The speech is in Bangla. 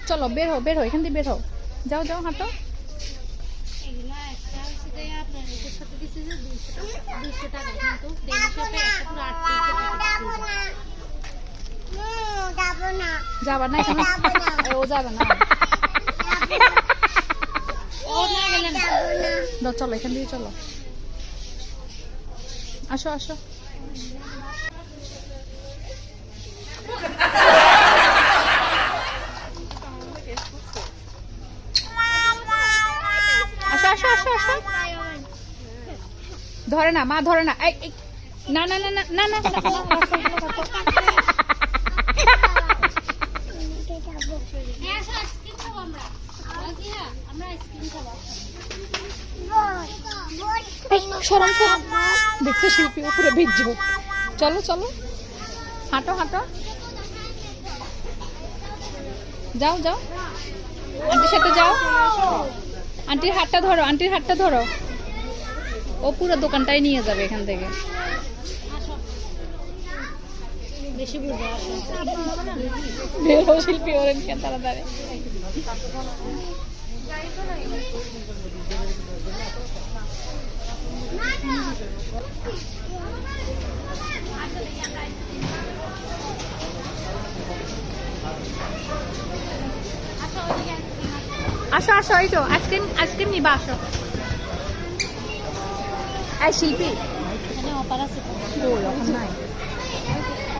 চলো বের হো এখান দিয়ে বের হো, যাও যাও হাঁটো। যাবা না এখানে? ও যাবে না। চলো এখান দিয়ে চলো, আসো আসো। আসো আসো আসো আসো। ধরে না মা, ধরে না। না না না না না না। সরম সরম দেখছে শিল্পী উপরে ভিজবো। চলো চলো হাঁটো হাঁটো, যাও যাও আন্টির সাথে যাও। আন্টির হাতটা ধরো, আন্টির হাতটা ধরো। ও পুরো দোকানটাই নিয়ে যাবে এখান থেকে। বের হও শিল্পী, ওরেন কেন তাড়াতাড়ি। আসো আসো, এই তো আইসক্রিম, আইসক্রিম নিবা আসো। এই শিল্পী, ওখানে অফার আছে তো? ওখানে নাই।